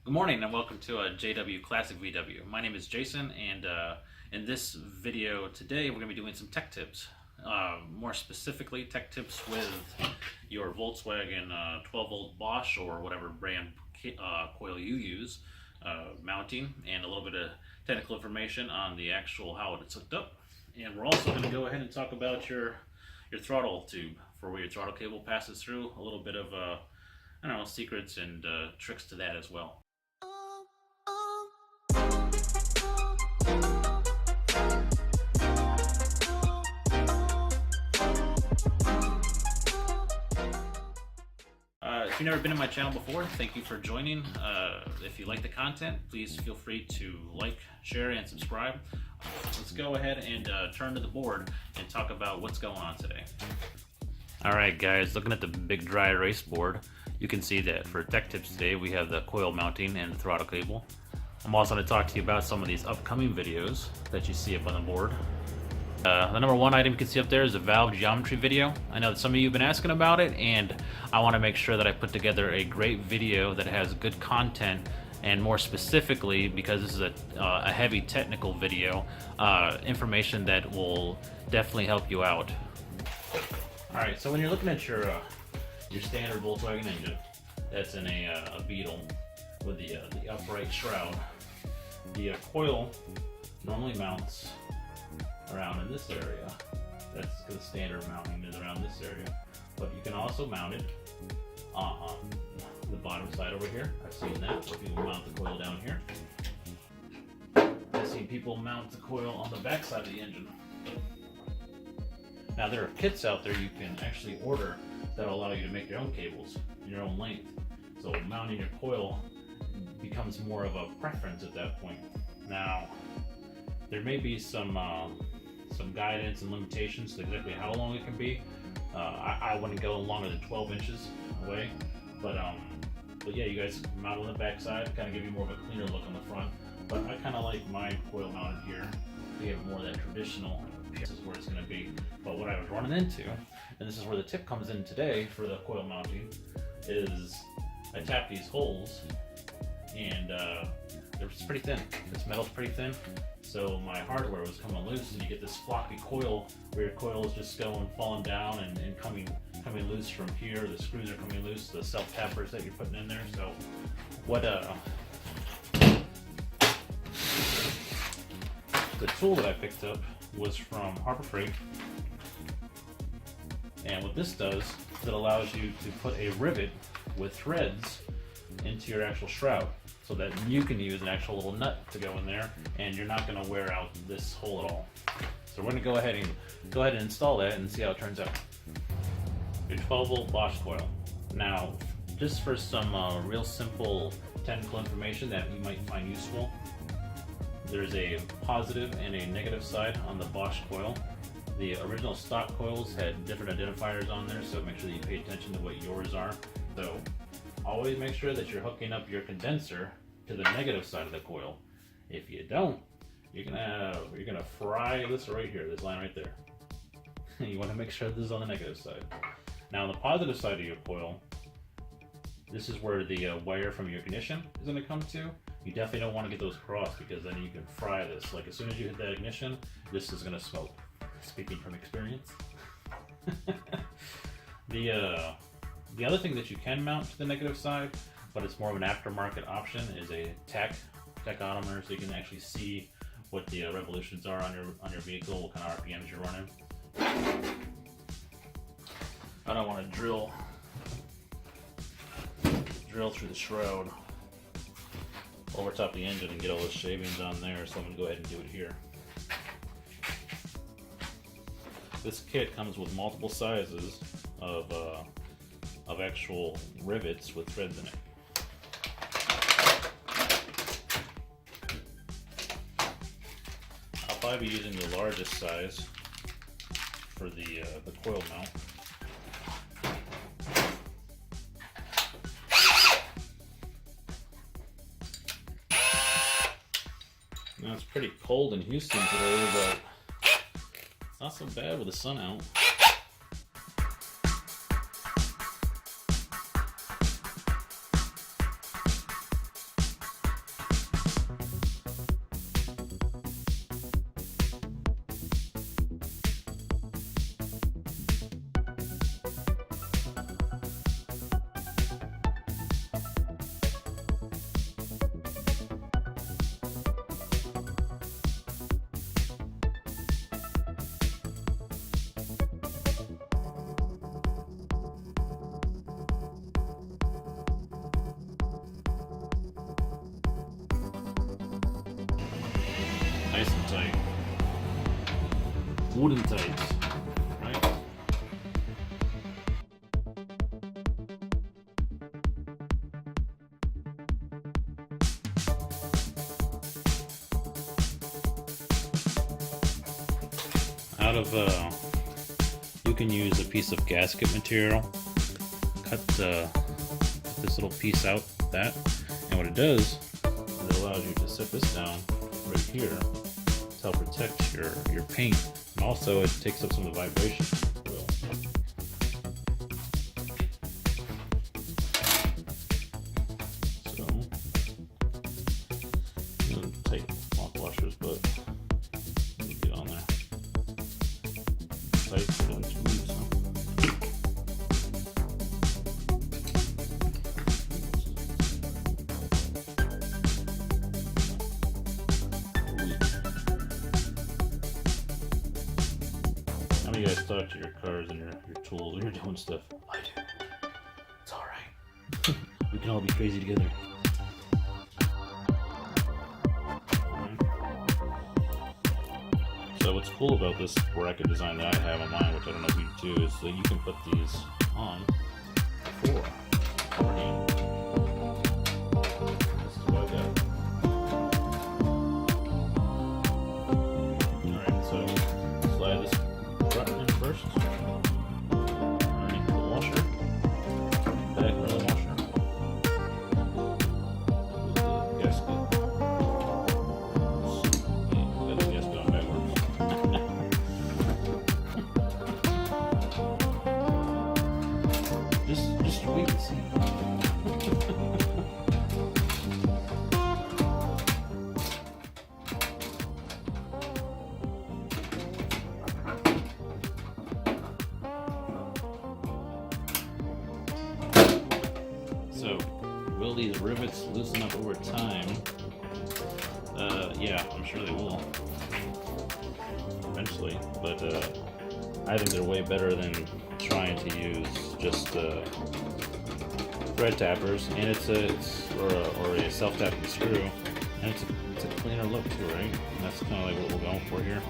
Good morning and welcome to JWClassicVW. My name is Jason, and in this video today we're going to be doing some tech tips. More specifically, tech tips with your Volkswagen 12-volt Bosch or whatever brand coil you use, mounting, and a little bit of technical information on the actual how it's hooked up. And we're also going to go ahead and talk about your throttle tube for where your throttle cable passes through. A little bit of I don't know, secrets and tricks to that as well. If you've never been in my channel before, thank you for joining. If you like the content, please feel free to like, share, and subscribe. Let's go ahead and turn to the board and talk about what's going on today. Alright guys, looking at the big dry erase board, you can see that for tech tips today we have the coil mounting and the throttle cable. I'm also going to talk to you about some of these upcoming videos that you see up on the board. The number one item you can see up there is a valve geometry video. I know that some of you have been asking about it, and I want to make sure that I put together a great video that has good content, and more specifically, because this is a heavy technical video, information that will definitely help you out. Alright, so when you're looking at your standard Volkswagen engine, that's in a Beetle with the upright shroud, the coil normally mounts around in this area. That's the standard mounting is around this area. But you can also mount it on the bottom side over here. I've seen that where people mount the coil down here. I've seen people mount the coil on the back side of the engine. Now there are kits out there you can actually order that will allow you to make your own cables, your own length. So mounting your coil becomes more of a preference at that point. Now, there may be some guidance and limitations to exactly how long it can be. I wouldn't go longer than 12 inches away, but yeah, you guys mount on the back side, kind of give you more of a cleaner look on the front. But I kind of like mine coil mounted here to give more of that traditional. This is where it's going to be. But what I was running into, and this is where the tip comes in today for the coil mounting, is I tap these holes, and they're pretty thin. This metal's pretty thin, so my hardware was coming loose, and you get this floppy coil where your coil is just falling down and coming loose from here. The screws are coming loose, the self tappers that you're putting in there. So what the tool that I picked up was from Harbor Freight, and what this does is it allows you to put a rivet with threads into your actual shroud, so that you can use an actual little nut to go in there, and you're not going to wear out this hole at all. So we're going to go ahead and install that and see how it turns out. Your 12-volt Bosch coil. Now, just for some real simple technical information that you might find useful, there's a positive and a negative side on the Bosch coil. The original stock coils had different identifiers on there, so make sure that you pay attention to what yours are. So always make sure that you're hooking up your condenser to the negative side of the coil. If you don't, you're gonna fry this right here, this line right there. You want to make sure this is on the negative side. Now on the positive side of your coil, this is where the wire from your ignition is going to come to. You definitely don't want to get those crossed, because then you can fry this. Like as soon as you hit that ignition, this is going to smoke. Speaking from experience. The other thing that you can mount to the negative side, but it's more of an aftermarket option, is a tachometer, so you can actually see what the revolutions are on your vehicle, what kind of RPMs you're running. I don't want to drill through the shroud over top of the engine and get all those shavings on there, so I'm going to go ahead and do it here. This kit comes with multiple sizes of actual rivets with threads in it. I'll probably be using the largest size for the coil mount. Now it's pretty cold in Houston today, but it's not so bad with the sun out. Nice and tight. Wooden tight. Right? Out of you can use a piece of gasket material. Cut this little piece out, that, and what it does, it allows you to set this down right here to help protect your paint, and also it takes up some of the vibration. So, tight lock washers, but let me get on there. Tight, so it doesn't smooth, so. How many of you guys talk to your cars and your tools when you're doing stuff? I do. It's alright. We can all be crazy together. So what's cool about this bracket design that I have on mine, which I don't know if you do, is that you can put these on before already. This is what I got. Alright, so slide this front in first. Underneath the washer. Back of the washer. With the gasket. Yeah, got the gasket on backwards. Just wait and see. So, will these rivets loosen up over time? Yeah, I'm sure they will. Eventually, but I think they're way better than trying to use just thread tappers, and it's a self-tapping screw, and it's a cleaner look too, right? And that's kind of like what we're going for here.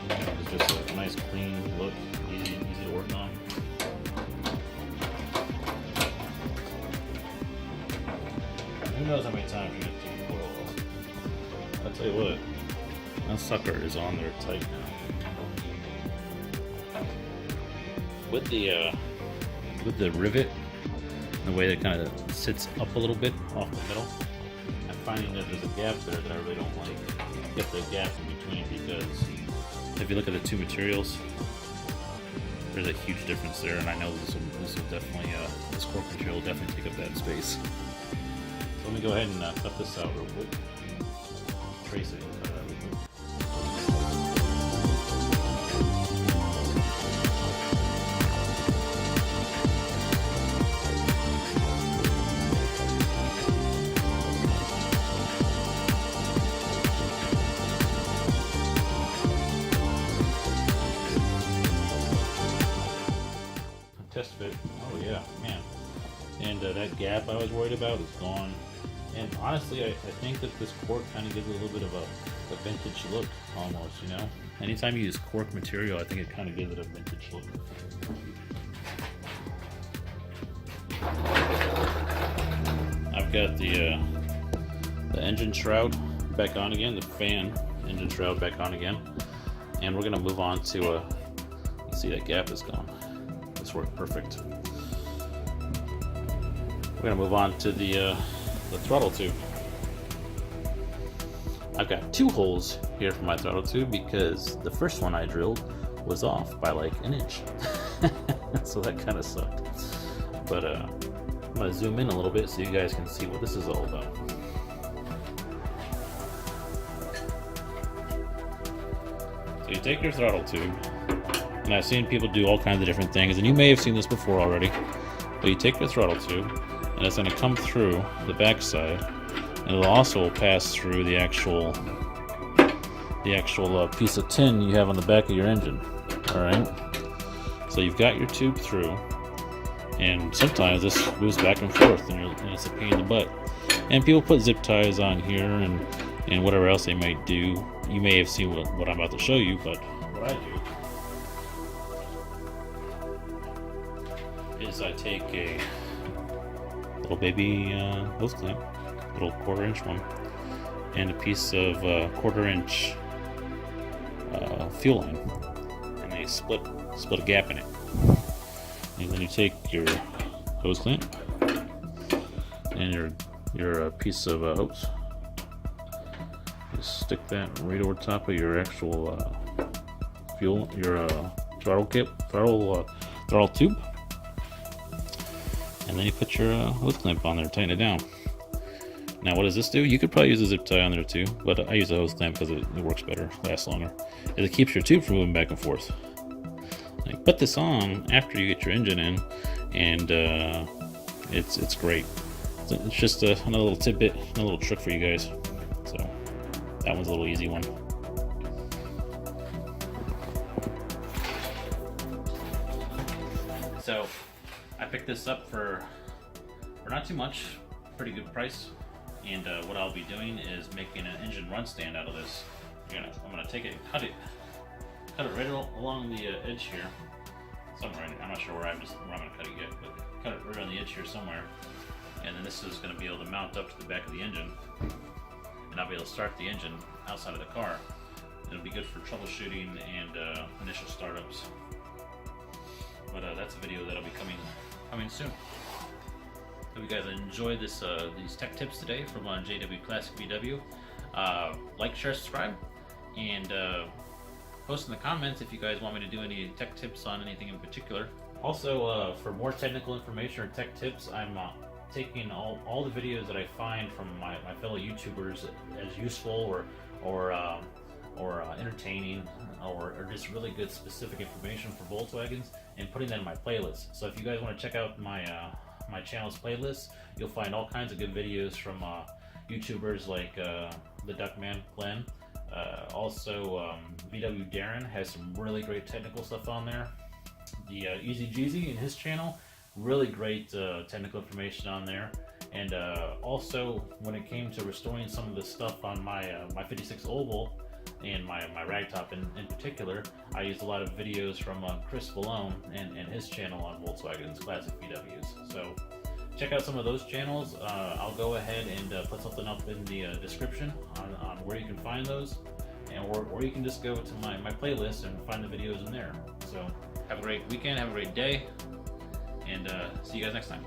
It's just a nice clean look, easy to work on. Who knows how many times you're gonna take the coil off? I'll tell you what, that sucker is on there tight now. With the rivet, the way that kind of sits up a little bit off the middle, I'm finding that there's a gap there that I really don't like. Get the gap in between, because if you look at the two materials, there's a huge difference there, and I know this will definitely this cork material will definitely take up that space. So let me go ahead and cut this out real quick. Trace it and cut it out real quick. Test fit. Oh yeah, man. And that gap I was worried about is gone. And honestly, I think that this cork kind of gives it a little bit of a vintage look, almost, you know? Anytime you use cork material, I think it kind of gives it a vintage look. I've got the engine shroud back on again, the fan engine shroud back on again. And we're gonna move on to, you see that gap is gone. This worked perfect. We're gonna move on to the throttle tube. I've got two holes here for my throttle tube because the first one I drilled was off by like an inch. So that kind of sucked. But I'm gonna zoom in a little bit so you guys can see what this is all about. So you take your throttle tube, and I've seen people do all kinds of different things, and you may have seen this before already, but you take your throttle tube, and it's going to come through the back side, and it'll also pass through the actual piece of tin you have on the back of your engine. Alright, so you've got your tube through, and sometimes this moves back and forth, and it's a pain in the butt. And people put zip ties on here, and and whatever else they might do. You may have seen what I'm about to show you, but what I do is I take a little baby hose clamp, little 1/4 inch one, and a piece of 1/4 inch fuel line, and they split a gap in it. And then you take your hose clamp and your piece of hose. Just stick that right over top of your actual fuel, your throttle tube, and then you put your hose clamp on there, tighten it down. Now, what does this do? You could probably use a zip tie on there too, but I use a hose clamp because it works better, lasts longer. It keeps your tube from moving back and forth. Now, put this on after you get your engine in, and it's great. It's just another little tidbit, another little trick for you guys. So that one's a little easy one. So I picked this up for not too much, pretty good price. And what I'll be doing is making an engine run stand out of this. I'm gonna take it and cut it right along the edge here, somewhere. I'm not sure where I'm gonna cut it yet, but cut it right on the edge here somewhere. And then this is gonna be able to mount up to the back of the engine, and I'll be able to start the engine outside of the car. It'll be good for troubleshooting and initial startups. But that's a video that'll be coming soon. Hope you guys enjoyed these tech tips today from JWClassicVW. Like, share, subscribe, and post in the comments if you guys want me to do any tech tips on anything in particular. Also, for more technical information or tech tips, I'm taking all the videos that I find from my fellow YouTubers as useful or entertaining or just really good specific information for Volkswagens, and putting that in my playlist. So if you guys want to check out my channel's playlist, you'll find all kinds of good videos from YouTubers like the Duckman Glenn. Also, vwdarrin has some really great technical stuff on there. The TheEZGZ in his channel, really great technical information on there. And also, when it came to restoring some of the stuff on my 56 Oval and my ragtop in particular, I used a lot of videos from Chris Vallone and his channel on Volkswagen's Classic VWs. So check out some of those channels. I'll go ahead and put something up in the description on where you can find those, or you can just go to my playlist and find the videos in there. So have a great weekend, have a great day, and see you guys next time.